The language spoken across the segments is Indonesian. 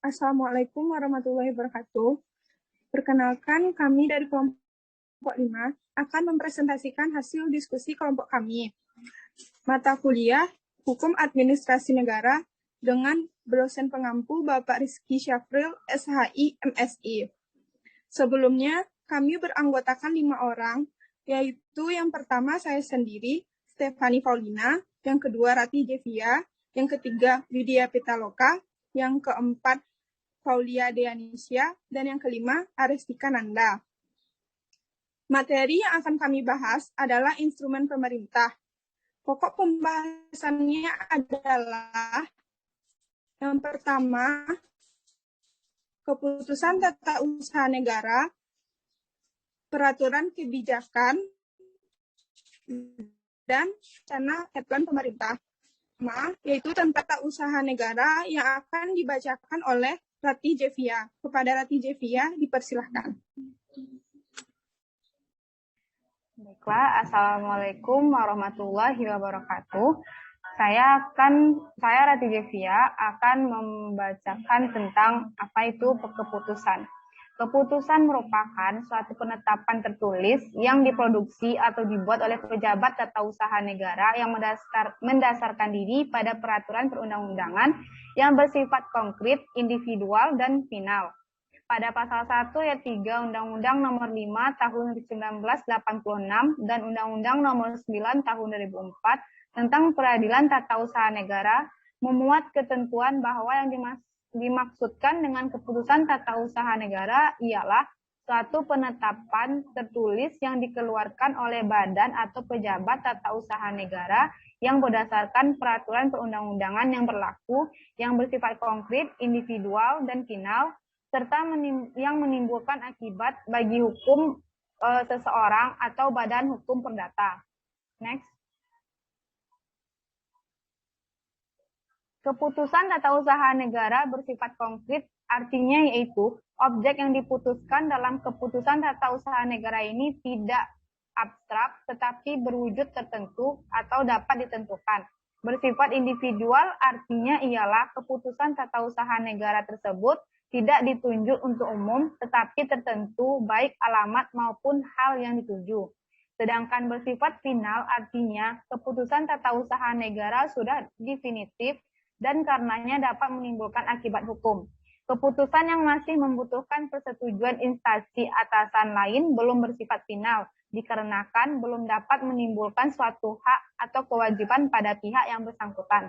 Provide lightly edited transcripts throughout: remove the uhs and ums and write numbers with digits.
Assalamualaikum warahmatullahi wabarakatuh. Perkenalkan, kami dari kelompok 5 akan mempresentasikan hasil diskusi kelompok kami. Mata kuliah Hukum Administrasi Negara dengan dosen pengampu Bapak Rizky Syafril, SHI, MSI. Sebelumnya, kami beranggotakan 5 orang, yaitu yang pertama saya sendiri, Stefani Paulina, yang kedua Rati Jevia, yang ketiga Widya Pitaloka, yang keempat Paulia Deanisya, dan yang kelima, Aristika Nanda. Materi yang akan kami bahas adalah instrumen pemerintah. Pokok pembahasannya adalah yang pertama, keputusan tata usaha negara, peraturan kebijakan, dan rencana headline pemerintah. Yaitu tentang tata usaha negara yang akan dibacakan oleh Rati Jevia. Kepada Rati Jevia, dipersilahkan. Baiklah, Assalamualaikum warahmatullahi wabarakatuh. Saya Rati Jevia akan membacakan tentang apa itu keputusan. Keputusan merupakan suatu penetapan tertulis yang diproduksi atau dibuat oleh pejabat tata usaha negara yang mendasarkan diri pada peraturan perundang-undangan yang bersifat konkret, individual, dan final. Pada pasal 1 ayat 3 Undang-Undang Nomor 5 Tahun 1986 dan Undang-Undang Nomor 9 Tahun 2004 tentang Peradilan Tata Usaha Negara memuat ketentuan bahwa yang dimaksudkan dengan keputusan tata usaha negara ialah suatu penetapan tertulis yang dikeluarkan oleh badan atau pejabat tata usaha negara yang berdasarkan peraturan perundang-undangan yang berlaku, yang bersifat konkret, individual, dan final, serta yang menimbulkan akibat bagi hukum seseorang atau badan hukum perdata. Next. Keputusan tata usaha negara bersifat konkret, artinya yaitu objek yang diputuskan dalam keputusan tata usaha negara ini tidak abstrak, tetapi berwujud tertentu atau dapat ditentukan. Bersifat individual, artinya ialah keputusan tata usaha negara tersebut tidak ditunjuk untuk umum, tetapi tertentu baik alamat maupun hal yang dituju. Sedangkan bersifat final, artinya keputusan tata usaha negara sudah definitif, dan karenanya dapat menimbulkan akibat hukum. Keputusan yang masih membutuhkan persetujuan instansi atasan lain belum bersifat final, dikarenakan belum dapat menimbulkan suatu hak atau kewajiban pada pihak yang bersangkutan.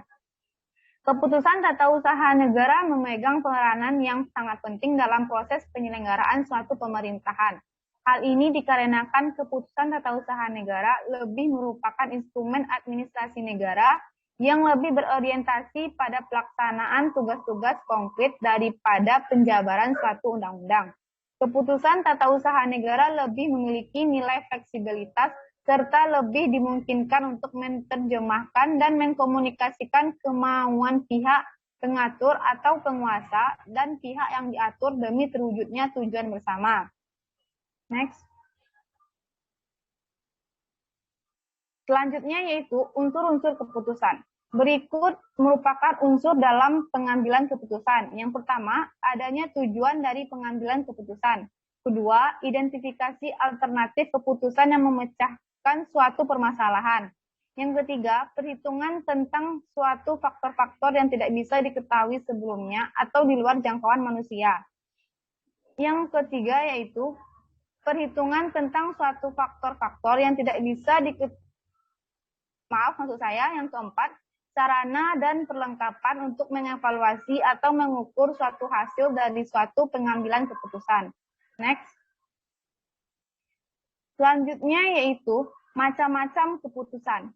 Keputusan tata usaha negara memegang peranan yang sangat penting dalam proses penyelenggaraan suatu pemerintahan. Hal ini dikarenakan keputusan tata usaha negara lebih merupakan instrumen administrasi negara yang lebih berorientasi pada pelaksanaan tugas-tugas konkret daripada penjabaran suatu undang-undang. Keputusan tata usaha negara lebih memiliki nilai fleksibilitas serta lebih dimungkinkan untuk menerjemahkan dan mengkomunikasikan kemauan pihak pengatur atau penguasa dan pihak yang diatur demi terwujudnya tujuan bersama. Next. Selanjutnya yaitu unsur-unsur keputusan. Berikut merupakan unsur dalam pengambilan keputusan. Yang pertama, adanya tujuan dari pengambilan keputusan. Kedua, identifikasi alternatif keputusan yang memecahkan suatu permasalahan. Yang ketiga, perhitungan tentang suatu faktor-faktor yang tidak bisa diketahui sebelumnya atau di luar jangkauan manusia. Yang ketiga yaitu perhitungan tentang suatu faktor-faktor yang tidak bisa yang keempat, sarana dan perlengkapan untuk mengevaluasi atau mengukur suatu hasil dari suatu pengambilan keputusan. Next. Selanjutnya yaitu macam-macam keputusan.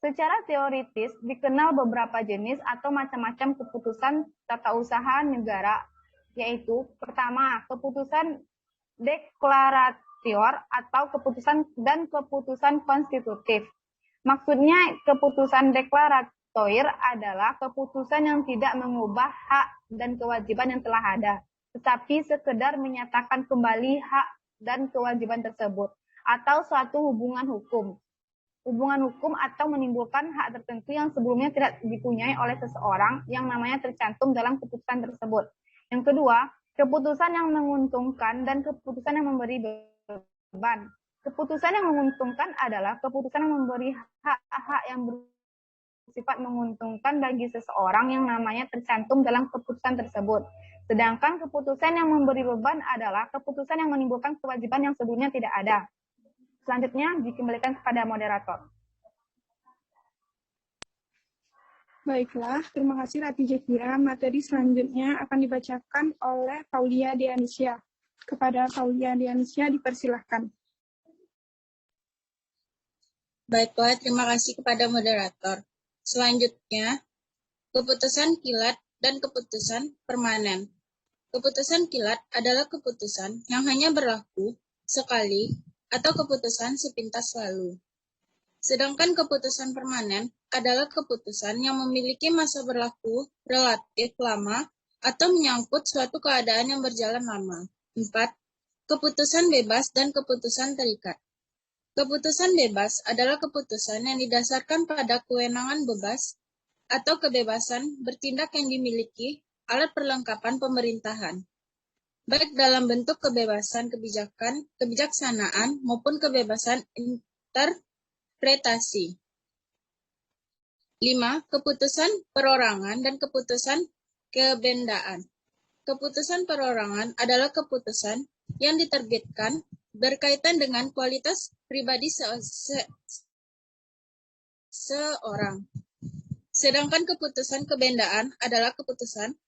Secara teoritis dikenal beberapa jenis atau macam-macam keputusan tata usaha negara, yaitu pertama, keputusan deklarator atau keputusan dan keputusan konstitutif. Maksudnya keputusan deklarator adalah keputusan yang tidak mengubah hak dan kewajiban yang telah ada, tetapi sekedar menyatakan kembali hak dan kewajiban tersebut, atau suatu hubungan hukum atau menimbulkan hak tertentu yang sebelumnya tidak dipunyai oleh seseorang yang namanya tercantum dalam keputusan tersebut. Yang kedua, keputusan yang menguntungkan dan keputusan yang memberi beban. Keputusan yang menguntungkan adalah keputusan yang memberi hak-hak yang bersifat menguntungkan bagi seseorang yang namanya tercantum dalam keputusan tersebut. Sedangkan keputusan yang memberi beban adalah keputusan yang menimbulkan kewajiban yang sebelumnya tidak ada. Selanjutnya dikembalikan kepada moderator. Baiklah, terima kasih Rati Jekira. Materi selanjutnya akan dibacakan oleh Paulia Diansyah. Kepada Paulia Diansyah dipersilahkan. Baiklah, terima kasih kepada moderator. Selanjutnya, keputusan kilat dan keputusan permanen. Keputusan kilat adalah keputusan yang hanya berlaku sekali atau keputusan sepintas lalu. Sedangkan keputusan permanen adalah keputusan yang memiliki masa berlaku relatif lama atau menyangkut suatu keadaan yang berjalan lama. 4. Keputusan bebas dan keputusan terikat. Keputusan bebas adalah keputusan yang didasarkan pada kewenangan bebas atau kebebasan bertindak yang dimiliki alat perlengkapan pemerintahan, baik dalam bentuk kebebasan kebijaksanaan maupun kebebasan interpretasi. 5. Keputusan perorangan dan keputusan kebendaan. Keputusan perorangan adalah keputusan yang diterbitkan berkaitan dengan kualitas pribadi seorang. Sedangkan keputusan kebendaan adalah keputusan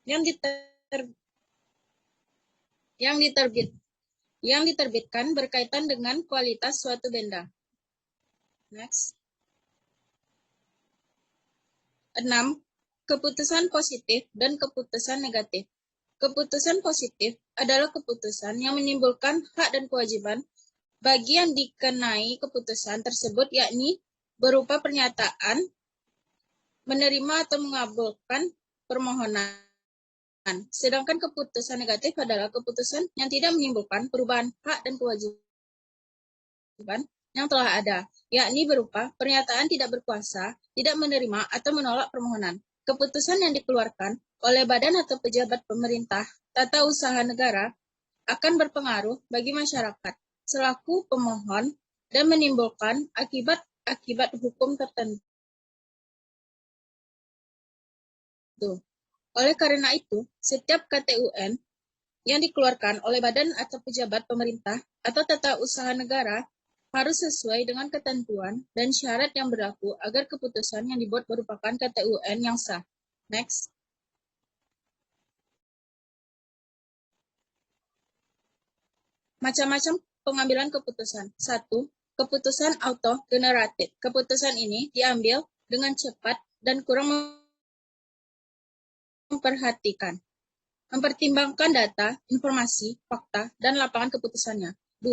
yang diterbitkan berkaitan dengan kualitas suatu benda. Next. 6. Keputusan positif dan keputusan negatif. Keputusan positif adalah keputusan yang menimbulkan hak dan kewajiban bagi yang dikenai keputusan tersebut, yakni berupa pernyataan, menerima atau mengabulkan permohonan. Sedangkan keputusan negatif adalah keputusan yang tidak menimbulkan perubahan hak dan kewajiban yang telah ada, yakni berupa pernyataan tidak berkuasa, tidak menerima atau menolak permohonan. Keputusan yang dikeluarkan oleh badan atau pejabat pemerintah, tata usaha negara, akan berpengaruh bagi masyarakat selaku pemohon dan menimbulkan akibat hukum tertentu. Oleh karena itu, setiap KTUN yang dikeluarkan oleh badan atau pejabat pemerintah atau tata usaha negara harus sesuai dengan ketentuan dan syarat yang berlaku agar keputusan yang dibuat merupakan KTUN yang sah. Next. Macam-macam pengambilan keputusan. 1. Keputusan auto-generatif. Keputusan ini diambil dengan cepat dan kurang mempertimbangkan data, informasi, fakta, dan lapangan keputusannya. 2.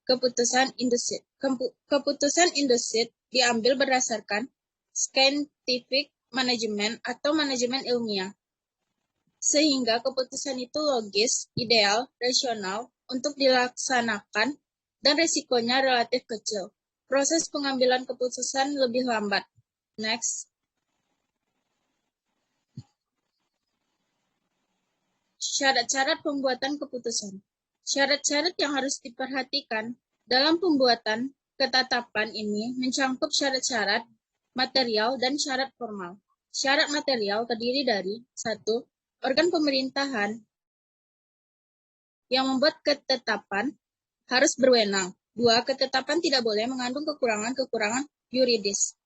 Keputusan induced. Keputusan induced diambil berdasarkan scientific management atau manajemen ilmiah, sehingga keputusan itu logis, ideal, rasional untuk dilaksanakan, dan risikonya relatif kecil. Proses pengambilan keputusan lebih lambat. Next. Syarat-syarat pembuatan keputusan. Syarat-syarat yang harus diperhatikan dalam pembuatan ketetapan ini mencangkup syarat-syarat material dan syarat formal. Syarat material terdiri dari 1. Organ pemerintahan yang membuat ketetapan harus berwenang. 2. Ketetapan tidak boleh mengandung kekurangan-kekurangan yuridis.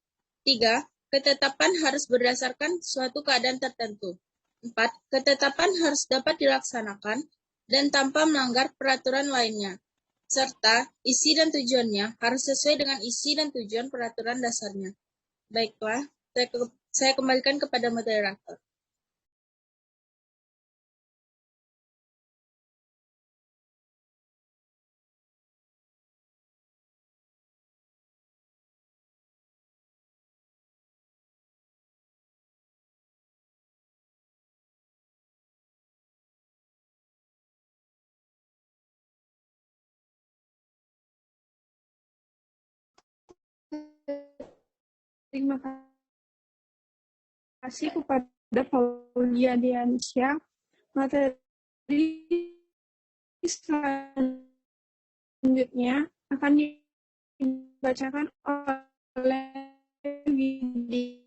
3. Ketetapan harus berdasarkan suatu keadaan tertentu. 4. Ketetapan harus dapat dilaksanakan dan tanpa melanggar peraturan lainnya, serta isi dan tujuannya harus sesuai dengan isi dan tujuan peraturan dasarnya. Baiklah, saya kembalikan kepada moderator. Terima kasih kepada Paulia Diansyah. Materi selanjutnya akan dibacakan oleh Widya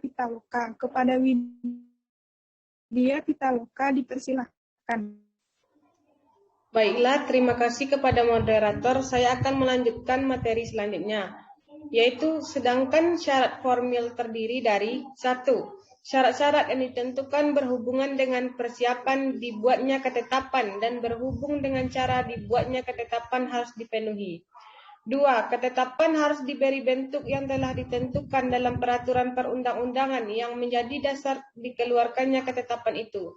Pitaloka. Kepada Widya Pitaloka dipersilahkan. Baiklah, terima kasih kepada moderator. Saya akan melanjutkan materi selanjutnya, yaitu sedangkan syarat formil terdiri dari 1. Syarat-syarat yang ditentukan berhubungan dengan persiapan dibuatnya ketetapan dan berhubung dengan cara dibuatnya ketetapan harus dipenuhi. 2. Ketetapan harus diberi bentuk yang telah ditentukan dalam peraturan perundang-undangan yang menjadi dasar dikeluarkannya ketetapan itu.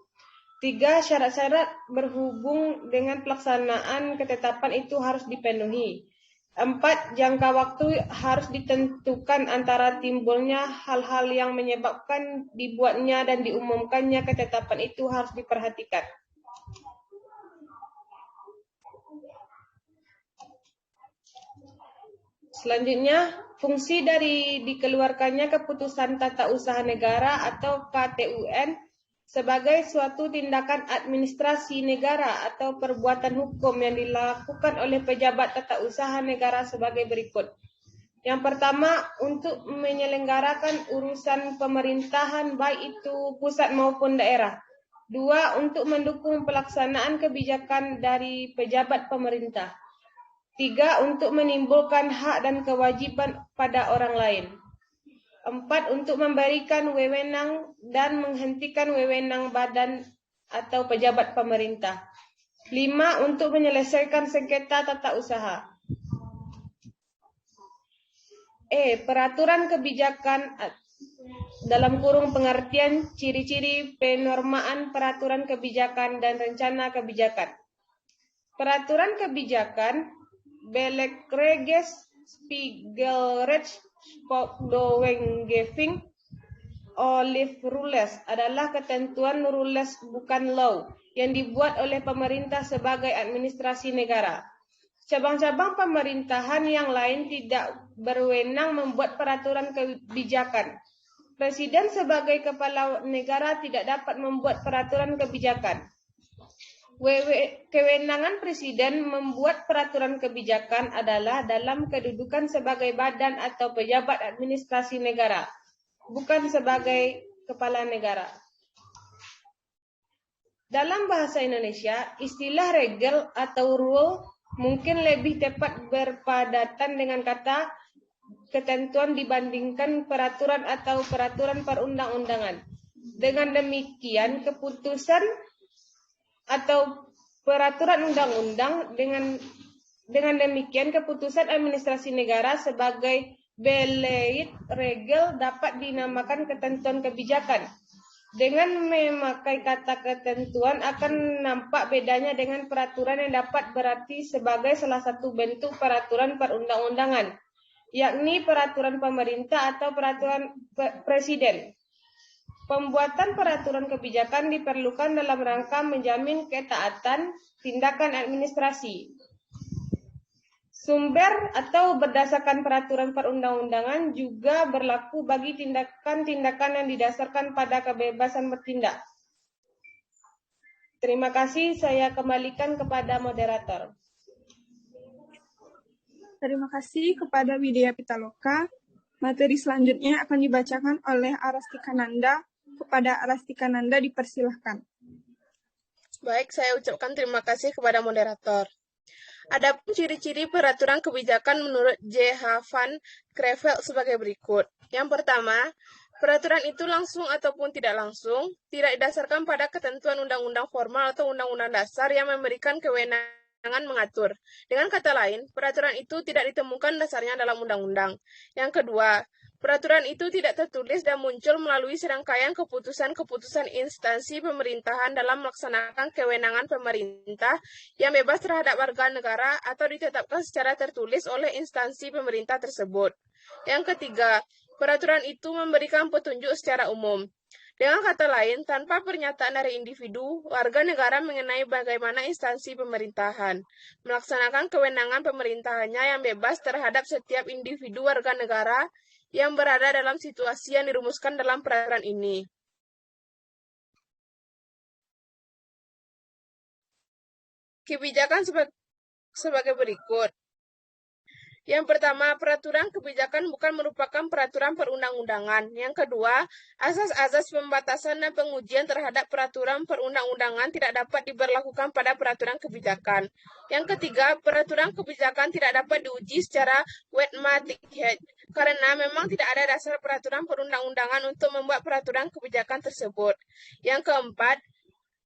3. Syarat-syarat berhubung dengan pelaksanaan ketetapan itu harus dipenuhi. 4. Jangka waktu harus ditentukan antara timbulnya hal-hal yang menyebabkan dibuatnya dan diumumkannya ketetapan itu harus diperhatikan. Selanjutnya, fungsi dari dikeluarkannya keputusan tata usaha negara atau KTUN sebagai suatu tindakan administrasi negara atau perbuatan hukum yang dilakukan oleh pejabat tata usaha negara sebagai berikut. Yang pertama, untuk menyelenggarakan urusan pemerintahan baik itu pusat maupun daerah. 2. Untuk mendukung pelaksanaan kebijakan dari pejabat pemerintah. 3. Untuk menimbulkan hak dan kewajiban pada orang lain. 4. Untuk memberikan wewenang dan menghentikan wewenang badan atau pejabat pemerintah. 5. Untuk menyelesaikan sengketa tata usaha. Peraturan kebijakan dalam kurung pengertian ciri-ciri penormaan peraturan kebijakan dan rencana kebijakan. Peraturan kebijakan Belekreges Spiegelrecht Spokdowenggeving Olive Rules adalah ketentuan rules bukan law yang dibuat oleh pemerintah sebagai administrasi negara. Cabang-cabang pemerintahan yang lain tidak berwenang membuat peraturan kebijakan. Presiden sebagai kepala negara tidak dapat membuat peraturan kebijakan. Kewenangan presiden membuat peraturan kebijakan adalah dalam kedudukan sebagai badan atau pejabat administrasi negara, bukan sebagai kepala negara. Dalam bahasa Indonesia, istilah regel atau rule mungkin lebih tepat berpadatan dengan kata ketentuan dibandingkan peraturan atau peraturan perundang-undangan. Dengan demikian, keputusan atau peraturan undang-undang dengan demikian keputusan administrasi negara sebagai Beleit regel dapat dinamakan ketentuan kebijakan. Dengan memakai kata ketentuan akan nampak bedanya dengan peraturan yang dapat berarti sebagai salah satu bentuk peraturan perundang-undangan, yakni peraturan pemerintah atau peraturan presiden. Pembuatan peraturan kebijakan diperlukan dalam rangka menjamin ketaatan tindakan administrasi. Sumber atau berdasarkan peraturan perundang-undangan juga berlaku bagi tindakan-tindakan yang didasarkan pada kebebasan bertindak. Terima kasih, saya kembalikan kepada moderator. Terima kasih kepada Widya Pitaloka. Materi selanjutnya akan dibacakan oleh Arastikananda. Kepada Arastikananda dipersilahkan. Baik, saya ucapkan terima kasih kepada moderator. Adapun ciri-ciri peraturan kebijakan menurut J.H. van Creveld sebagai berikut. Yang pertama, peraturan itu langsung ataupun tidak langsung, tidak didasarkan pada ketentuan undang-undang formal atau undang-undang dasar yang memberikan kewenangan mengatur. Dengan kata lain, peraturan itu tidak ditemukan dasarnya dalam undang-undang. Yang kedua, peraturan itu tidak tertulis dan muncul melalui serangkaian keputusan-keputusan instansi pemerintahan dalam melaksanakan kewenangan pemerintah yang bebas terhadap warga negara atau ditetapkan secara tertulis oleh instansi pemerintah tersebut. Yang ketiga, peraturan itu memberikan petunjuk secara umum. Dengan kata lain, tanpa pernyataan dari individu, warga negara mengenai bagaimana instansi pemerintahan melaksanakan kewenangan pemerintahannya yang bebas terhadap setiap individu warga negara yang berada dalam situasi yang dirumuskan dalam peraturan ini. Kebijakan sebagai berikut. Yang pertama, peraturan kebijakan bukan merupakan peraturan perundang-undangan. Yang kedua, asas-asas pembatasan dan pengujian terhadap peraturan perundang-undangan tidak dapat diberlakukan pada peraturan kebijakan. Yang ketiga, peraturan kebijakan tidak dapat diuji secara wet-matic karena memang tidak ada dasar peraturan perundang-undangan untuk membuat peraturan kebijakan tersebut. Yang keempat,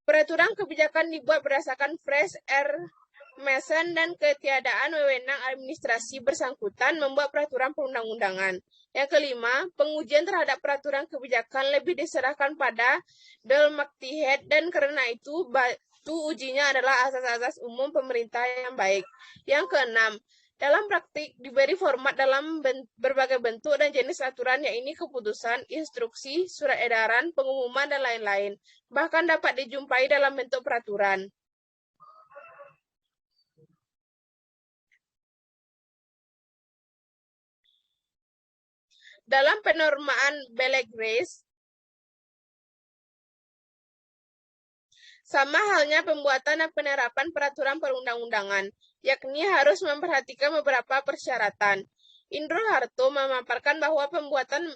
peraturan kebijakan dibuat berdasarkan fresh air Mesen dan ketiadaan wewenang administrasi bersangkutan membuat peraturan perundang-undangan. Yang kelima, pengujian terhadap peraturan kebijakan lebih diserahkan pada Delmaktihed dan karena itu ujinya adalah asas-asas umum pemerintah yang baik. Yang keenam, dalam praktik diberi format dalam berbagai bentuk dan jenis aturan, yaitu keputusan, instruksi, surat edaran, pengumuman, dan lain-lain. Bahkan dapat dijumpai dalam bentuk peraturan. Dalam penormaan Belle-Grace, sama halnya pembuatan dan penerapan peraturan perundang-undangan, yakni harus memperhatikan beberapa persyaratan. Indro Harto memaparkan bahwa pembuatan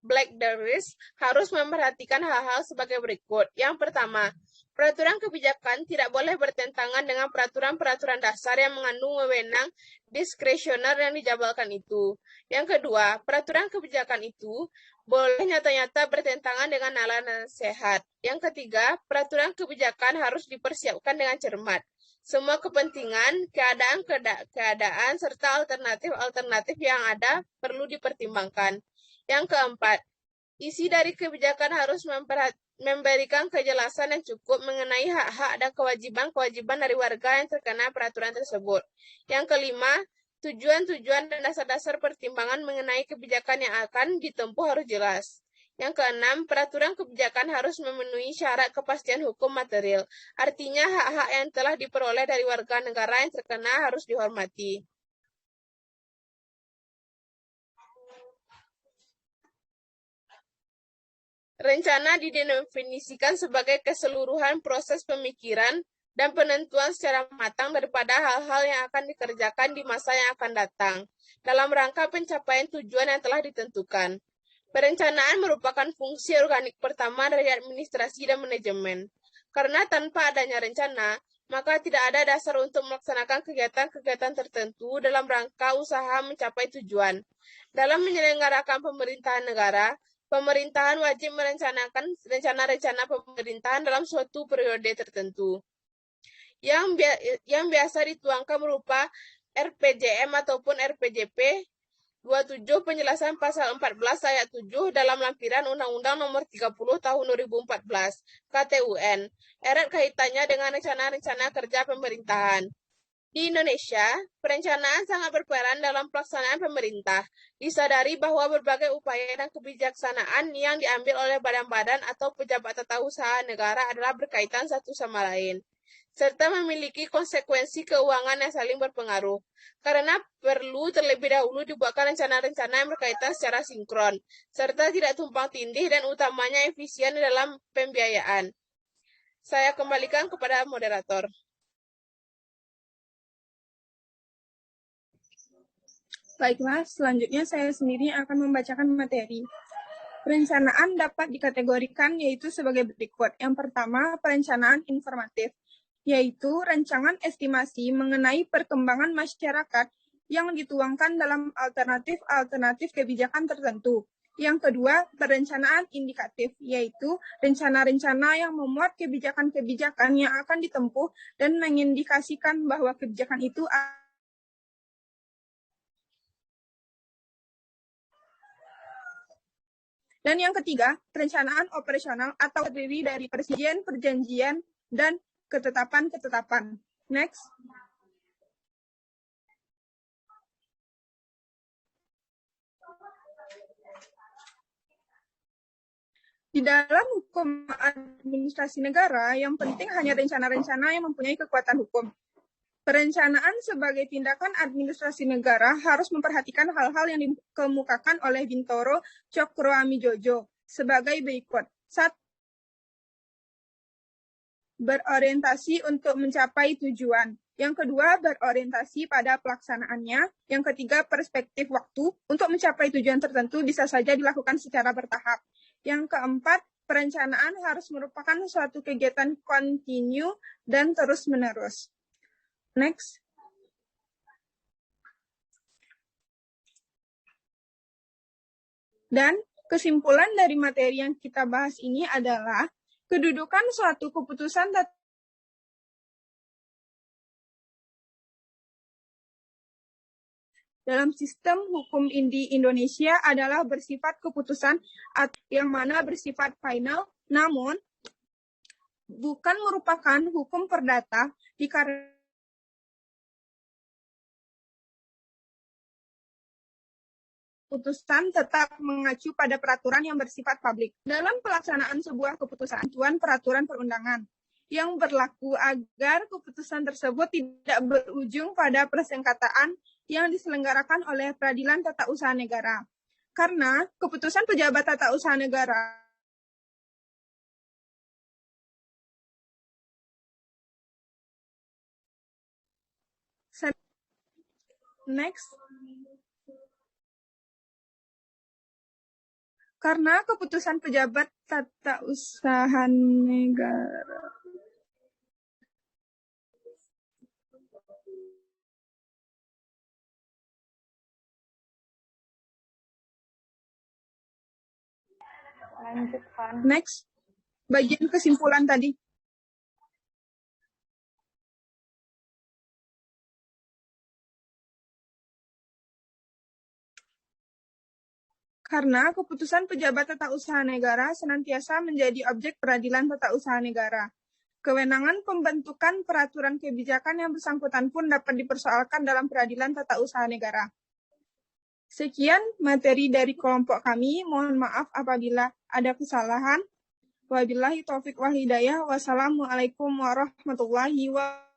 Belle-Grace harus memperhatikan hal-hal sebagai berikut. Yang pertama, peraturan kebijakan tidak boleh bertentangan dengan peraturan-peraturan dasar yang mengandung wewenang diskresioner yang dijabalkan itu. Yang kedua, peraturan kebijakan itu boleh nyata-nyata bertentangan dengan nalar nasihat. Yang ketiga, peraturan kebijakan harus dipersiapkan dengan cermat. Semua kepentingan, keadaan, serta alternatif-alternatif yang ada perlu dipertimbangkan. Yang keempat, isi dari kebijakan harus memberikan kejelasan yang cukup mengenai hak-hak dan kewajiban-kewajiban dari warga yang terkena peraturan tersebut. Yang kelima, tujuan-tujuan dan dasar-dasar pertimbangan mengenai kebijakan yang akan ditempuh harus jelas. Yang keenam, peraturan kebijakan harus memenuhi syarat kepastian hukum material. Artinya, hak-hak yang telah diperoleh dari warga negara yang terkena harus dihormati. Rencana didefinisikan sebagai keseluruhan proses pemikiran dan penentuan secara matang daripada hal-hal yang akan dikerjakan di masa yang akan datang, dalam rangka pencapaian tujuan yang telah ditentukan. Perencanaan merupakan fungsi organik pertama dari administrasi dan manajemen. Karena tanpa adanya rencana, maka tidak ada dasar untuk melaksanakan kegiatan-kegiatan tertentu dalam rangka usaha mencapai tujuan. Dalam menyelenggarakan pemerintahan negara, pemerintahan wajib merencanakan rencana-rencana pemerintahan dalam suatu periode tertentu. Yang biasa dituangkan berupa RPJM ataupun RPJP 27 penjelasan pasal 14 ayat 7 dalam lampiran Undang-Undang Nomor 30 Tahun 2014 KTUN. Erat kaitannya dengan rencana-rencana kerja pemerintahan. Di Indonesia, perencanaan sangat berperan dalam pelaksanaan pemerintah. Disadari bahwa berbagai upaya dan kebijaksanaan yang diambil oleh badan-badan atau pejabat tata usaha negara adalah berkaitan satu sama lain, serta memiliki konsekuensi keuangan yang saling berpengaruh. Karena perlu terlebih dahulu dibuatkan rencana-rencana yang berkaitan secara sinkron, serta tidak tumpang tindih dan utamanya efisien dalam pembiayaan. Saya kembalikan kepada moderator. Baiklah, selanjutnya saya sendiri akan membacakan materi. Perencanaan dapat dikategorikan yaitu sebagai berikut. Yang pertama, perencanaan informatif, yaitu rancangan estimasi mengenai perkembangan masyarakat yang dituangkan dalam alternatif-alternatif kebijakan tertentu. Yang kedua, perencanaan indikatif, yaitu rencana-rencana yang memuat kebijakan-kebijakan yang akan ditempuh dan mengindikasikan bahwa kebijakan itu Dan yang ketiga, perencanaan operasional atau terdiri dari perjanjian, dan ketetapan-ketetapan. Next. Di dalam hukum administrasi negara, yang penting hanya rencana-rencana yang mempunyai kekuatan hukum. Perencanaan sebagai tindakan administrasi negara harus memperhatikan hal-hal yang dikemukakan oleh Bintoro Cokroamijojo sebagai berikut. 1. Berorientasi untuk mencapai tujuan. Yang kedua, berorientasi pada pelaksanaannya. Yang ketiga, perspektif waktu. Untuk mencapai tujuan tertentu bisa saja dilakukan secara bertahap. Yang keempat, perencanaan harus merupakan suatu kegiatan kontinu dan terus-menerus. Next. Dan kesimpulan dari materi yang kita bahas ini adalah kedudukan suatu keputusan dalam sistem hukum di Indonesia adalah bersifat keputusan yang mana bersifat final, namun bukan merupakan hukum perdata dikarenakan keputusan tetap mengacu pada peraturan yang bersifat publik. Dalam pelaksanaan sebuah keputusan, peraturan perundangan yang berlaku agar keputusan tersebut tidak berujung pada persengketaan yang diselenggarakan oleh Peradilan Tata Usaha Negara. Karena keputusan pejabat tata usaha negara Next. Karena keputusan pejabat tata usaha negara Lanjutkan. Next. Bagian kesimpulan tadi. Karena keputusan pejabat tata usaha negara senantiasa menjadi objek peradilan tata usaha negara. Kewenangan pembentukan peraturan kebijakan yang bersangkutan pun dapat dipersoalkan dalam peradilan tata usaha negara. Sekian materi dari kelompok kami. Mohon maaf apabila ada kesalahan. Wabillahi taufiq wal hidayah. Wassalamualaikum warahmatullahi wabarakatuh.